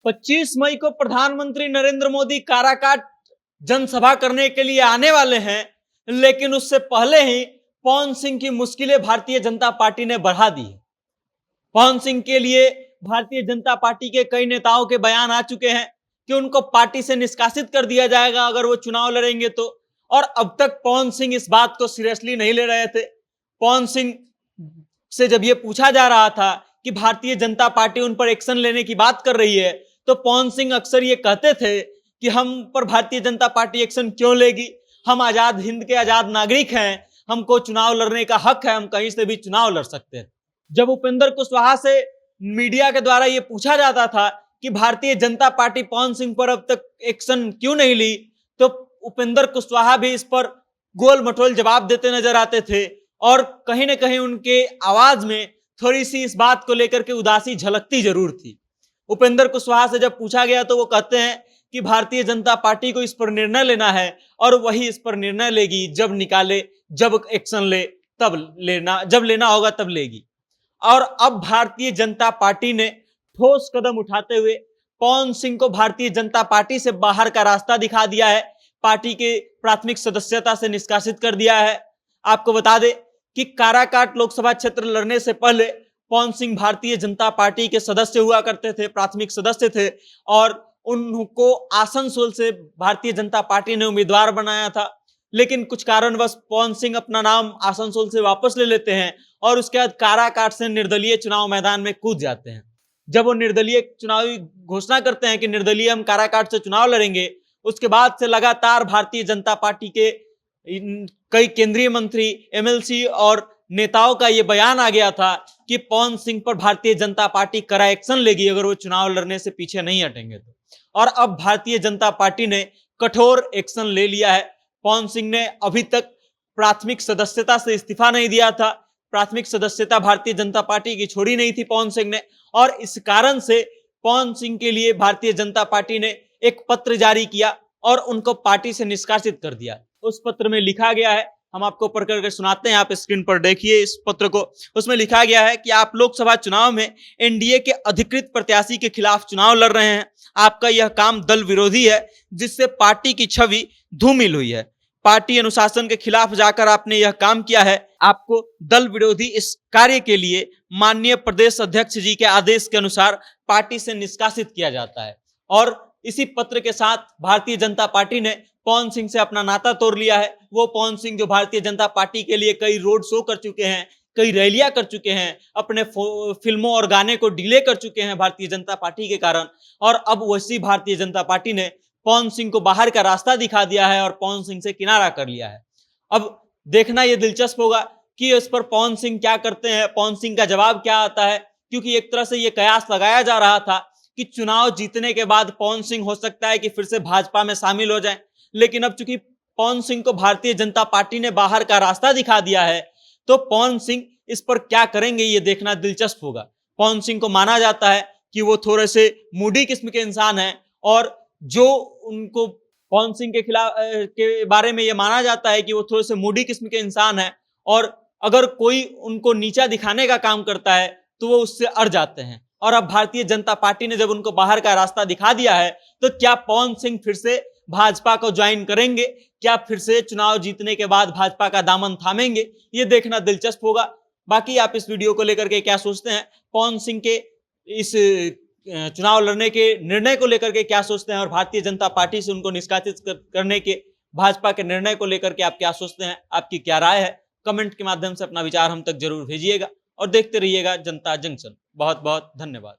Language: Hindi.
25 मई को प्रधानमंत्री नरेंद्र मोदी काराकाट जनसभा करने के लिए आने वाले हैं, लेकिन उससे पहले ही पवन सिंह की मुश्किलें भारतीय जनता पार्टी ने बढ़ा दी है। पवन सिंह के लिए भारतीय जनता पार्टी के कई नेताओं के बयान आ चुके हैं कि उनको पार्टी से निष्कासित कर दिया जाएगा अगर वो चुनाव लड़ेंगे तो। और अब तक पवन सिंह इस बात को सीरियसली नहीं ले रहे थे। पवन सिंह से जब ये पूछा जा रहा था कि भारतीय जनता पार्टी उन पर एक्शन लेने की बात कर रही है, तो पवन सिंह अक्सर ये कहते थे कि हम पर भारतीय जनता पार्टी एक्शन क्यों लेगी, हम आजाद हिंद के आजाद नागरिक हैं, हमको चुनाव लड़ने का हक है, हम कहीं से भी चुनाव लड़ सकते हैं। जब उपेंद्र कुशवाहा से मीडिया के द्वारा ये पूछा जाता था कि भारतीय जनता पार्टी पवन सिंह पर अब तक एक्शन क्यों नहीं ली, तो उपेंद्र कुशवाहा भी इस पर गोल मटोल जवाब देते नजर आते थे और कहीं ना कहीं उनके आवाज में थोड़ी सी इस बात को लेकर के उदासी झलकती जरूर थी। उपेंद्र कुशवाहा से जब पूछा गया तो वो कहते हैं कि भारतीय जनता पार्टी को इस पर निर्णय लेना है और वही इस पर निर्णय लेगी, जब निकाले, जब एक्शन ले तब लेना, जब लेना होगा तब लेगी। और अब भारतीय जनता पार्टी ने ठोस कदम उठाते हुए पवन सिंह को भारतीय जनता पार्टी से बाहर का रास्ता दिखा दिया है, पार्टी के प्राथमिक सदस्यता से निष्कासित कर दिया है। आपको बता दें कि काराकाट लोकसभा क्षेत्र लड़ने से पहले पवन सिंह भारतीय जनता पार्टी के सदस्य हुआ करते थे, प्राथमिक सदस्य थे, और उनको आसनसोल से भारतीय जनता पार्टी ने उम्मीदवार बनाया था। लेकिन कुछ कारणवश पवन सिंह अपना नाम आसनसोल से वापस ले लेते हैं और उसके बाद काराकाट से निर्दलीय चुनाव मैदान में कूद जाते हैं। जब वो निर्दलीय चुनावी घोषणा करते हैं कि निर्दलीय हम काराकाट से चुनाव लड़ेंगे, उसके बाद से लगातार भारतीय जनता पार्टी के कई केंद्रीय मंत्री, एमएलसी और नेताओं का यह बयान आ गया था कि पवन सिंह पर भारतीय जनता पार्टी कड़ा एक्शन लेगी अगर वो चुनाव लड़ने से पीछे नहीं हटेंगे तो। और अब भारतीय जनता पार्टी ने कठोर एक्शन ले लिया है। पवन सिंह ने अभी तक प्राथमिक सदस्यता से इस्तीफा नहीं दिया था, प्राथमिक सदस्यता भारतीय जनता पार्टी की छोड़ी नहीं थी पवन सिंह ने, और इस कारण से पवन सिंह के लिए भारतीय जनता पार्टी ने एक पत्र जारी किया और उनको पार्टी से निष्कासित कर दिया। उस पत्र में लिखा गया है, हम आपको पढ़ करके सुनाते हैं, आप स्क्रीन पर देखिए इस पत्र को। उसमें लिखा गया है कि आप लोकसभा चुनाव में एनडीए के अधिकृत प्रत्याशी के खिलाफ चुनाव लड़ रहे हैं। आपका यह काम दल विरोधी है, जिससे पार्टी की छवि धूमिल हुई है। पार्टी अनुशासन के खिलाफ जाकर आपने यह काम किया है। आपको दल विरोधी इस कार्य के लिए माननीय प्रदेश अध्यक्ष जी के आदेश के अनुसार पार्टी से निष्कासित किया जाता है। और इसी पत्र के साथ भारतीय जनता पार्टी ने पवन सिंह से अपना नाता तोड़ लिया है। वो पवन सिंह जो भारतीय जनता पार्टी के लिए कई रोड शो कर चुके हैं, कई रैलियां कर चुके हैं, अपने फिल्मों और गाने को डिले कर चुके हैं भारतीय जनता पार्टी के कारण, और अब वैसी भारतीय जनता पार्टी ने पवन सिंह को बाहर का रास्ता दिखा दिया है और पवन सिंह से किनारा कर लिया है। अब देखना यह दिलचस्प होगा कि इस पर पवन सिंह क्या करते हैं, पवन सिंह का जवाब क्या आता है, क्योंकि एक तरह से यह कयास लगाया जा रहा था कि चुनाव जीतने के बाद पवन सिंह हो सकता है कि फिर से भाजपा में शामिल हो जाएं। लेकिन अब चूंकि पवन सिंह को भारतीय जनता पार्टी ने बाहर का रास्ता दिखा दिया है, तो पवन सिंह इस पर क्या करेंगे ये देखना दिलचस्प होगा। पवन सिंह को माना जाता है कि वो थोड़े से मूडी किस्म के इंसान हैं, और जो उनको पवन सिंह के खिलाफ के बारे में ये माना जाता है कि वो थोड़े से मूडी किस्म के इंसान हैं, और अगर कोई उनको नीचा दिखाने का काम करता है तो वो उससे अड़ जाते हैं। और अब भारतीय जनता पार्टी ने जब उनको बाहर का रास्ता दिखा दिया है, तो क्या पवन सिंह फिर से भाजपा को ज्वाइन करेंगे, क्या फिर से चुनाव जीतने के बाद भाजपा का दामन थामेंगे, ये देखना दिलचस्प होगा। बाकी आप इस वीडियो को लेकर के क्या सोचते हैं, पवन सिंह के इस चुनाव लड़ने के निर्णय को लेकर के क्या सोचते हैं, और भारतीय जनता पार्टी से उनको निष्कासित करने के भाजपा के निर्णय को लेकर के आप क्या सोचते हैं, आपकी क्या राय है, कमेंट के माध्यम से अपना विचार हम तक जरूर भेजिएगा और देखते रहिएगा जनता जंक्शन। बहुत बहुत धन्यवाद।